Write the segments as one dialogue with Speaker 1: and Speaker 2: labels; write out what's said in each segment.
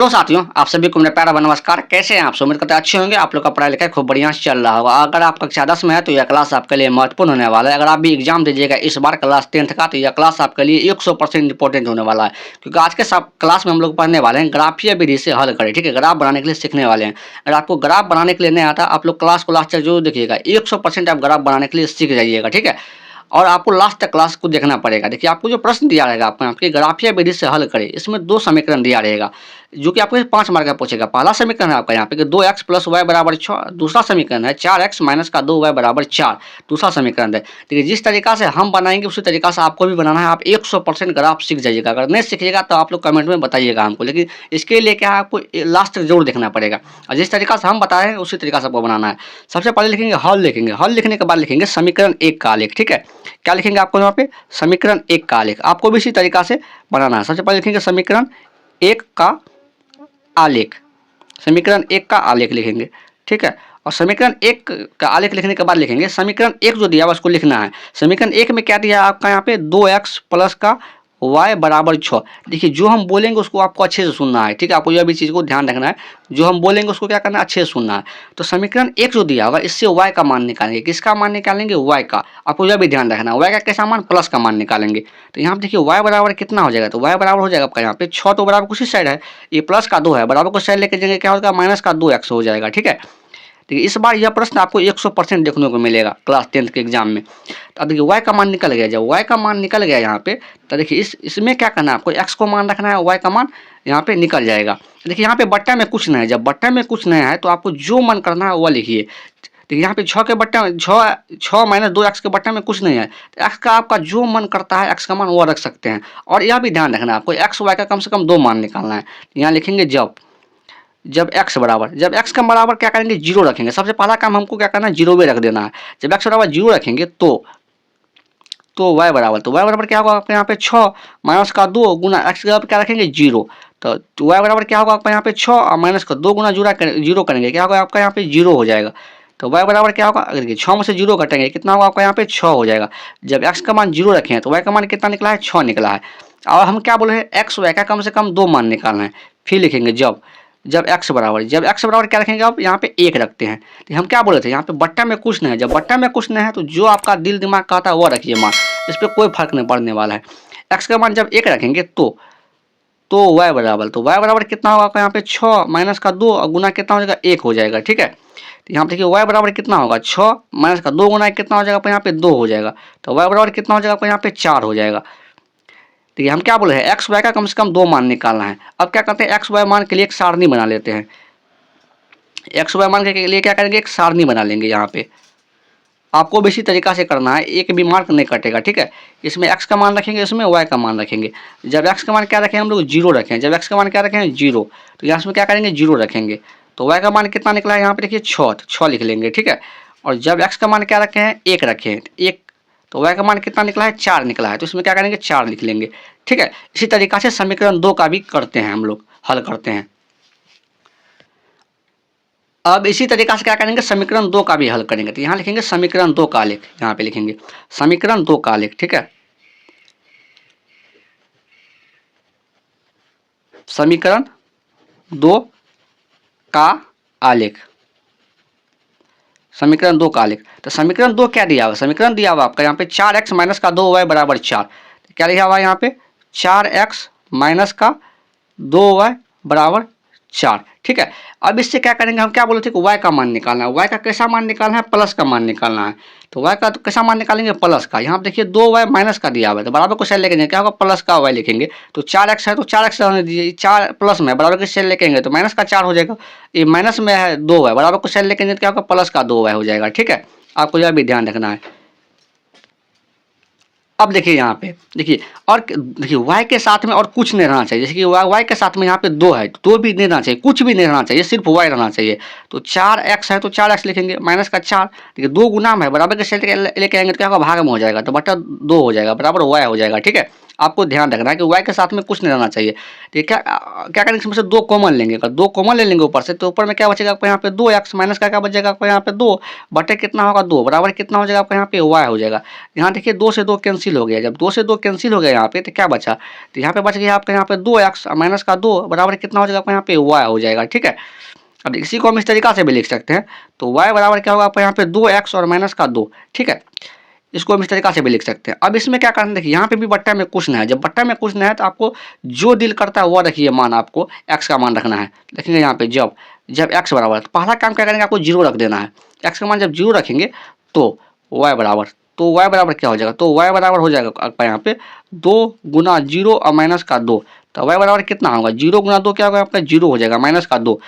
Speaker 1: तो साथियों, आप सभी को मेरा प्यारा नमस्कार। कैसे हैं आप सब? उम्मीद करते हैं अच्छे होंगे। आप लोग का पढ़ाई लिखाई खूब बढ़िया से चल रहा होगा। अगर आप कक्षा 10 में है तो यह क्लास आपके लिए महत्वपूर्ण होने वाला है। अगर आप भी एग्जाम दीजिएगा इस बार क्लास 10th का, तो यह क्लास आपके लिए 100% इंपॉर्टेंट होने वाला है। क्योंकि आज के सब क्लास में हम लोग पढ़ने वाले हैं ग्राफीय विधि से हल करें। ठीक है, ग्राफ बनाने के लिए सीखने वाले हैं। अगर आपको ग्राफ बनाने के लिए नहीं आता, आप लोग क्लास को लास्ट तक जरूर देखिएगा। 100% आप ग्राफ बनाने के लिए सीख जाइएगा। ठीक है, और आपको लास्ट तक क्लास को देखना पड़ेगा। देखिए, आपको जो प्रश्न दिया रहेगा आपके ग्राफीय विधि से हल करें, इसमें 2 समीकरण दिया रहेगा जो कि आपको 5 मार्क का पूछेगा। पहला समीकरण है आपका यहाँ पे कि 2x + y = 6। दूसरा समीकरण है 4x - 2y = 4। दूसरा समीकरण है। देखिए, जिस तरीका से हम बनाएंगे उसी तरीका से आपको भी बनाना है। आप 100% ग्राफ सीख जाइएगा। अगर नहीं सीखिएगा तो आप लोग कमेंट में बताइएगा हमको, लेकिन इसके लिए क्या है, आपको लास्ट तक जरूर देखना पड़ेगा। और जिस तरीका से हम बताए हैं उसी तरीका से आपको बनाना है। सबसे पहले लिखेंगे हल, लिखेंगे हल लिखने के बाद लिखेंगे समीकरण 1 का आलेख। ठीक है, क्या लिखेंगे आपको यहाँ पे? समीकरण 1 का आलेख। आपको भी इसी तरीका से बनाना है। सबसे पहले लिखेंगे समीकरण 1 का आलेख। समीकरण 1 का आलेख लिखेंगे। ठीक है, और समीकरण 1 का आलेख लिखने के बाद लिखेंगे समीकरण 1 जो दिया हुआ उसको लिखना है। समीकरण 1 में क्या दिया है आपका यहाँ पे? 2x + y = 6। देखिए, जो हम बोलेंगे उसको आपको अच्छे से सुनना है। ठीक है, आपको यह भी चीज़ को ध्यान रखना है। जो हम बोलेंगे उसको क्या करना है? अच्छे से सुनना है। तो समीकरण 1 जो दिया होगा इससे y का मान निकालेंगे। किसका मान निकालेंगे? y का। आपको यह भी ध्यान रखना है, y का कैसा मान? प्लस का मान निकालेंगे। तो यहाँ पे देखिए y बराबर कितना हो जाएगा? तो y बराबर हो जाएगा आपका यहाँ पे 6, तो बराबर कुछ ही साइड है, ये प्लस का 2 है, बराबर को साइड लेके जाएंगे क्या होगा? माइनस का 2x हो जाएगा। ठीक है, देखिए इस बार यह प्रश्न आपको 100% देखने को मिलेगा क्लास 10th के एग्जाम में। तो देखिए y का मान निकल गया। जब y का मान निकल गया यहाँ पे, तो देखिए इसमें क्या करना है आपको? x को मान रखना है, y का मान यहाँ पे निकल जाएगा। देखिए यहाँ पे बट्टा में कुछ नहीं है। जब बट्टा में कुछ नहीं है तो आपको जो मन करना है वह लिखिए। देखिए यहाँ पे 6 के बट्टा में 6 - 2x के बट्टा में कुछ नहीं है, तो x का आपका जो मन करता है x का मान वो रख सकते हैं। और यह भी ध्यान रखना है आपको x y का कम से कम 2 मान निकालना है। यहाँ लिखेंगे जब x बराबर, जब x का बराबर क्या करेंगे? 0 रखेंगे। सबसे पहला काम हमको क्या करना है? 0 पे रख देना है। जब x बराबर 0 रखेंगे तो y बराबर, तो y बराबर क्या होगा आपके यहाँ पे? 6 माइनस का 2 गुना x का क्या रखेंगे? 0। तो y बराबर क्या होगा आपका यहाँ पे? 6 और माइनस का 2 गुना 0 करेंगे, क्या होगा आपका यहाँ पे? 0 हो जाएगा। तो y बराबर क्या होगा? अगर 6 में से 0 घटेंगे कितना होगा आपका यहाँ पे? 6 हो जाएगा। जब x का मान 0 रखे हैं तो y का मान कितना निकला है? 6 निकला है। और हम क्या बोले हैं? x y का कम से कम 2 मान निकालना है। फिर लिखेंगे जब x बराबर क्या रखेंगे आप? यहाँ पे 1 रखते हैं। तो हम क्या बोले थे? यहाँ पे बट्टा में कुछ नहीं है। जब बट्टा में कुछ नहीं है तो जो आपका दिल दिमाग कहता है वो रखिए मान, इस पर कोई फर्क नहीं पड़ने वाला है। x का मान जब 1 रखेंगे तो y बराबर, तो y बराबर कितना होगा आपका यहाँ पे? 6 माइनस का 2 और गुना कितना हो जाएगा? 1 हो जाएगा। ठीक है, तो यहाँ पे देखिए y बराबर कितना होगा? 6 माइनस का 2 गुना कितना हो जाएगा आपका यहाँ पे? 2 हो जाएगा। तो y बराबर कितना हो जाएगा आपका यहाँ पे? 4 हो जाएगा। देखिए हम क्या बोले हैं? एक्स वाई का कम से कम 2 मान निकालना है। अब क्या करते हैं? एक्स वाई मान के लिए एक सारणी बना लेते हैं। एक्स वाई मान के लिए क्या करेंगे? एक सारणी बना लेंगे। यहाँ पे आपको भी इसी तरीका से करना है, एक भी मार्क नहीं कटेगा। ठीक है, इसमें x का मान रखेंगे, इसमें y का मान रखेंगे। जब x का मान क्या रखें हम लोग? 0 रखें। जब x का मान क्या रखें? 0, तो यहाँ इसमें क्या करेंगे? 0 रखेंगे। तो y का मान कितना निकला है यहाँ पे? देखिए 6, तो 6 लिख लेंगे। ठीक है, और जब x का मान क्या रखे हैं? 1 रखें, 1, तो y का मान कितना निकला है? 4 निकला है, तो इसमें क्या करेंगे? 4 लिख लेंगे। ठीक है, इसी तरीका से समीकरण 2 का भी करते हैं हम लोग, हल करते हैं। अब इसी तरीका से क्या करेंगे? समीकरण 2 का भी हल करेंगे। तो यहाँ लिखेंगे समीकरण 2 का आलेख, यहाँ पे लिखेंगे समीकरण 2 का आलेख। ठीक है, समीकरण 2 का आलेख, समीकरण 2 का आलेख। तो समीकरण 2 क्या दिया हुआ? समीकरण दिया हुआ आपका यहाँ पे 4x माइनस का 2y बराबर 4। क्या लिखा हुआ है यहाँ पे? 4x माइनस का 2y बराबर 4। ठीक है, अब इससे क्या करेंगे? हम क्या बोले थे कि y का मान निकालना है। y का कैसा मान निकालना है? प्लस का मान निकालना है। तो y का तो कैसा मान निकालेंगे? प्लस का। यहाँ पे देखिए 2y माइनस का दिया हुआ है, तो बराबर को साइड लेके जाएंगे, क्या होगा? प्लस का y लिखेंगे। तो 4x है तो 4x रहने दीजिए, 4 प्लस में बराबर के साइड लेके जाएंगे तो माइनस का 4 हो जाएगा। ये माइनस में है 2y, बराबर को साइड लेके जाएंगे तो क्या होगा? प्लस का 2y हो जाएगा। ठीक है, आपको यह भी ध्यान रखना है। अब देखिए यहाँ पे देखिए, और देखिए y के साथ में और कुछ नहीं रहना चाहिए। जैसे कि y के साथ में यहाँ पे 2 है, तो भी नहीं रहना चाहिए, कुछ भी नहीं रहना चाहिए, सिर्फ y रहना चाहिए। तो 4x है तो 4x लिखेंगे, माइनस का 4। देखिए 2 गुना में है, बराबर के साइड लेके आएंगे तो क्या होगा? भाग में हो जाएगा, तो बटा 2 हो जाएगा, बराबर y हो जाएगा। ठीक है, आपको ध्यान रखना है कि y के साथ में कुछ नहीं रहना चाहिए। तो ये क्या करेंगे, इसमें से 2 कॉमन लेंगे, अगर 2 कॉमन ले लेंगे ऊपर से तो ऊपर में क्या बचेगा आपको यहाँ पे 2x माइनस का क्या बचेगा आपको यहाँ पे 2 बटे कितना होगा 2 बराबर कितना हो जाएगा आपका यहाँ पे y हो जाएगा। यहाँ देखिए 2 से 2 कैंसिल हो गया, जब 2 से 2 कैंसिल हो गया यहाँ पे तो क्या बचा, तो यहाँ पे बच गया आपका यहाँ पे 2x माइनस का 2 बराबर कितना हो जाएगा आपको यहाँ पे y हो जाएगा। ठीक है, अब इसी को हम इस तरीका से भी लिख सकते हैं, तो y बराबर क्या होगा आपको यहाँ पे 2x और माइनस का 2। ठीक है, इसको हम इस तरीका से भी लिख सकते हैं। अब इसमें क्या करना, देखिए यहाँ पे भी बट्टा में कुछ नहीं है, जब बट्टा में कुछ नहीं है तो आपको जो दिल करता है वो रखिए मान, आपको x का मान रखना है। देखेंगे यहाँ पे जब x बराबर है तो पहला काम क्या करेंगे, आपको 0 रख देना है। x का मान जब 0 रखेंगे तो y बराबर क्या हो जाएगा, तो y बराबर हो जाएगा आपका यहाँ पे 2 गुना 0 और माइनस का 2। तो y बराबर कितना होगा, 0 गुना 2 क्या होगा आपका 0 हो जाएगा माइनस का 2।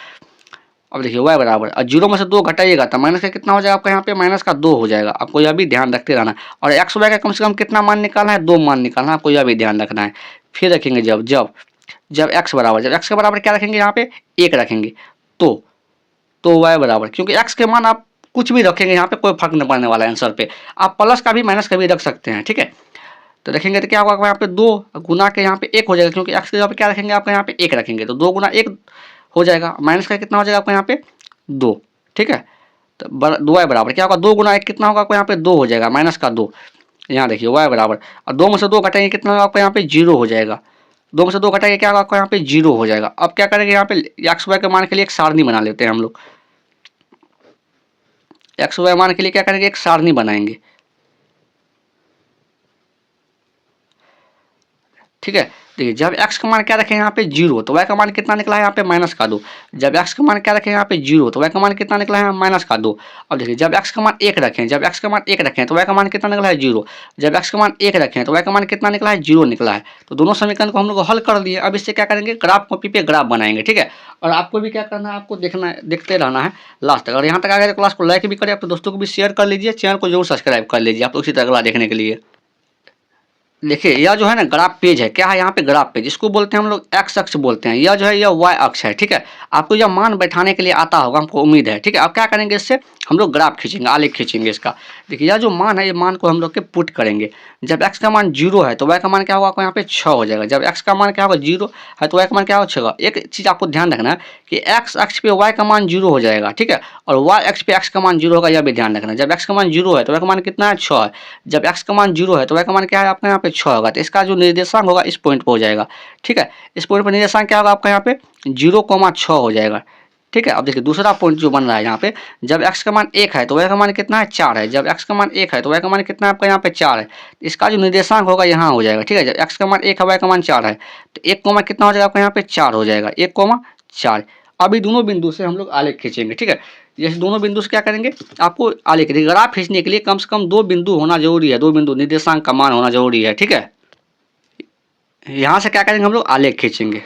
Speaker 1: अब देखिए y बराबर, और 0 में से 2 घटाइएगा तो माइनस का कितना हो जाएगा आपका यहाँ पे माइनस का 2 हो जाएगा। आपको यह भी ध्यान रखते रहना है। और x y का कम से कम कितना मान निकालना है, 2 मान निकालना है, आपको यह भी ध्यान रखना है। फिर रखेंगे जब x के बराबर क्या रखेंगे, यहाँ पे 1 रखेंगे तो y बराबर, क्योंकि x के मान आप कुछ भी रखेंगे यहाँ पे कोई फर्क नहीं पड़ने वाला है आंसर पे, आप प्लस का भी माइनस का भी रख सकते हैं। ठीक है, तो देखेंगे तो क्या होगा यहाँ पे 2 गुना के यहाँ पे 1 हो जाएगा, क्योंकि x के जगह पे क्या रखेंगे आपका यहाँ पे 1 रखेंगे तो 2 गुना 1 हो जाएगा, माइनस का कितना हो जाएगा आपको यहाँ पे 2। ठीक है, तो 2y बराबर क्या होगा, 2 गुना 1 कितना होगा आपको यहाँ पे 2 हो जाएगा माइनस का 2। यहाँ देखिए y बराबर, और 2 में से 2 घटाएंगे कितना होगा आपको यहाँ पे 0 हो जाएगा, 2 में से 2 घटाएंगे क्या होगा आपको यहाँ पे 0 हो जाएगा। अब क्या करेंगे, यहाँ पे एक्स वाई के मान के लिए एक सारणी बना लेते हैं हम लोग। एक्स वाई मान के लिए क्या करेंगे, एक सारणी बनाएंगे। ठीक है, देखिए जब x का मान क्या रखें यहाँ पे 0 तो y का मान कितना निकला है यहाँ पे माइनस का 2। जब x का मान क्या रखें यहाँ पे 0 तो y का मान कितना निकला है माइनस का 2। अब देखिए जब x का मान 1 रखें, तो y का मान कितना निकला है 0। जब x का मान 1 रखें तो y का मान कितना निकला है 0 निकला है। तो दोनों समीकरण को हम लोग हल कर दिए। अब इससे क्या करेंगे, ग्राफ कॉपी पे ग्राफ बनाएंगे। ठीक है, और आपको भी क्या करना है, आपको देखते रहना है लास्ट तक। और यहाँ तक आ गए क्लास को लाइक भी करें, अपने दोस्तों को भी शेयर कर लीजिए, चैनल को जरूर सब्सक्राइब कर लीजिए आप लोग इसी तरह अगला देखने के लिए। देखिए यह जो है ना ग्राफ पेज है, क्या है यहाँ पे ग्राफ पेज, इसको बोलते हैं हम लोग एक्स अक्ष बोलते हैं। यह जो है यह वाई अक्ष है। ठीक है, आपको यह मान बैठाने के लिए आता होगा, हमको उम्मीद है। ठीक है, अब क्या करेंगे, इससे हम लोग ग्राफ खींचेंगे, आलेख खींचेंगे इसका। देखिए यह जो मान है, ये मान को हम लोग के पुट करेंगे। जब एक्स का मान 0 है तो वाई का मान क्या होगा आपको यहाँ पे 6 हो जाएगा। जब एक्स का मान क्या होगा 0 है तो वाई का मान क्या होगा 6 होगा। एक चीज़ आपको ध्यान रखना है कि एक्स अक्ष पे वाई का मान 0 हो जाएगा। ठीक है, और वाई अक्ष पे एक्स का मान 0 होगा, यह भी ध्यान रखना। जब एक्स का मान 0 है तो वाई का मान कितना है 6 है। जब एक्स का मान 0 है तो वाई का मान क्या है आपका यहाँ पे 6 होगा। तो इसका जो निर्देशांक होगा इस पॉइंट पर हो जाएगा। ठीक है, इस पॉइंट पर निर्देशांक क्या होगा आपका यहाँ पे 0,6 हो जाएगा। ठीक है, अब देखिए दूसरा पॉइंट जो बन रहा है यहाँ पे, जब x का मान 1 है तो y का मान कितना है 4 है। जब x का मान 1 है तो y का मान कितना है आपका यहाँ पे 4 है। इसका जो निर्देशांक होगा यहाँ हो जाएगा। ठीक है, जब x का मान 1 है y का मान 4 है तो 1 कोमा कितना हो जाएगा आपका यहाँ पे 4 हो जाएगा, 1,4। अभी दोनों बिंदु से हम लोग आलेख खींचेंगे। ठीक है, जैसे दोनों बिंदु से क्या करेंगे, आपको आलेख ग्राफ खींचने के लिए कम से कम 2 बिंदु होना जरूरी है, 2 बिंदु निर्देशांक का मान होना जरूरी है। ठीक है, यहाँ से क्या करेंगे हम लोग आलेख खींचेंगे,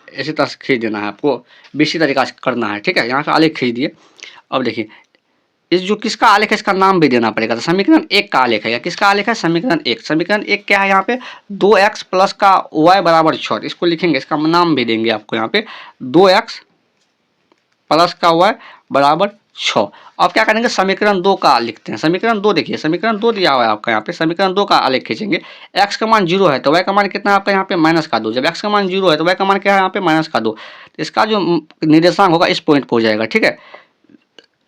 Speaker 1: इसी तरह से खींच देना है आपको, इसी तरीका से करना है। ठीक है, यहाँ से आलेख खींच दिए। अब देखिए इस जो किसका आलेख है इसका नाम भी देना पड़ेगा। तो समीकरण 1 का आलेख है, या किसका आलेख है समीकरण 1। समीकरण 1 क्या है यहाँ पे 2x प्लस का y बराबर 6। इसको लिखेंगे, इसका नाम भी देंगे आपको यहाँ पे 2x प्लस का y बराबर 6। अब क्या करेंगे समीकरण 2 का लिखते हैं। समीकरण 2 देखिए, समीकरण 2 दिया हुआ है आपका यहाँ पे। समीकरण 2 का आलेख खींचेंगे। x का मान 0 है तो y का मान कितना है आपका यहाँ पे माइनस का 2। जब x का मान 0 है तो y का मान क्या है यहाँ पे माइनस का 2। तो इसका जो निर्देशांक होगा इस पॉइंट पर हो जाएगा। ठीक है,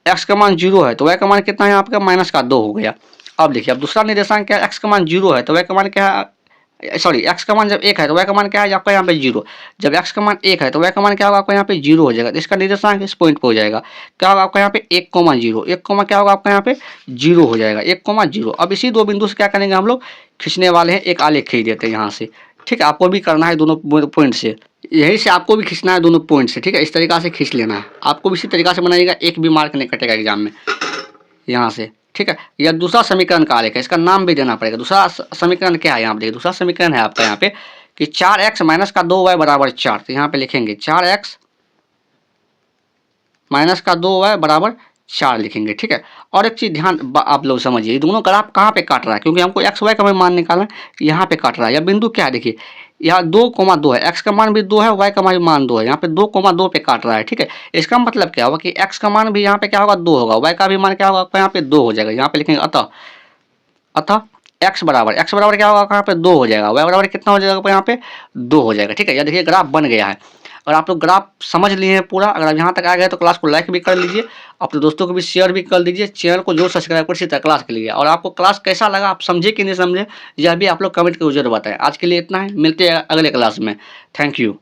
Speaker 1: x का मान 0 है तो y का मान कितना है आपका माइनस का 2 हो गया। अब देखिए अब दूसरा निर्देशांक क्या है, x का मान 0 है तो y का मान क्या है, सॉरी x का मान जब 1 है तो y का मान क्या है आपका यहाँ पे 0। जब x का मान 1 है तो y का मान क्या होगा आपका यहाँ पे 0 हो जाएगा। तो इसका निर्देशांक इस पॉइंट पे हो जाएगा। क्या होगा आपका यहाँ पे 1,0, 1, क्या होगा आपका यहाँ पे 0 हो जाएगा, 1,0। अब इसी 2 बिंदु से क्या करेंगे हम लोग खींचने वाले हैं, एक आलेख खींच देते हैं यहाँ से। ठीक है, आपको भी करना है दोनों पॉइंट से, यही से आपको भी खींचना है दोनों पॉइंट से। ठीक है, इस तरीका से खींच लेना है, आपको भी इसी तरीका से बनाइएगा, एक भी मार्क नहीं कटेगा एग्जाम में यहाँ से। ठीक है, यह दूसरा समीकरण का आलेख है, इसका नाम भी देना पड़ेगा। दूसरा समीकरण क्या है यहाँ पे देखिए, दूसरा समीकरण है आपका यहाँ पे कि 4x माइनस का 2y बराबर 4। तो यहाँ पे लिखेंगे 4x माइनस का 2y बराबर 4 लिखेंगे। ठीक है, और एक चीज़ ध्यान आप लोग समझिए, ये दोनों ग्राफ कहाँ पे काट रहा है, क्योंकि हमको x y का मान निकालना है, यहाँ पे काट रहा है। यह बिंदु क्या है देखिए, यहाँ 2,2 है, x का मान भी 2 है, y का मान 2 है, यहाँ पे 2,2 पे काट रहा है। ठीक है, इसका मतलब क्या होगा कि x का मान भी यहाँ पे क्या होगा 2 होगा, y का भी मान क्या होगा आपका यहाँ पे 2 हो जाएगा। यहाँ पे लिखेंगे अतः एक्स बराबर क्या होगा, यहाँ पे 2 हो जाएगा, वाई बराबर कितना हो जाएगा यहाँ पे 2 हो जाएगा। ठीक है, यह देखिए ग्राफ बन गया है। और आप लोग ग्राफ समझ लिए हैं पूरा, अगर आप यहाँ तक आ गए तो क्लास को लाइक भी कर लीजिए, अपने दोस्तों को भी शेयर भी कर दीजिए, चैनल को जो सब्सक्राइब कर इसी तरह क्लास के लिए। और आपको क्लास कैसा लगा, आप समझे कि नहीं समझे, यह भी आप लोग कमेंट करके जरूर बताएं। आज के लिए इतना है, मिलते हैं अगले क्लास में। Thank you.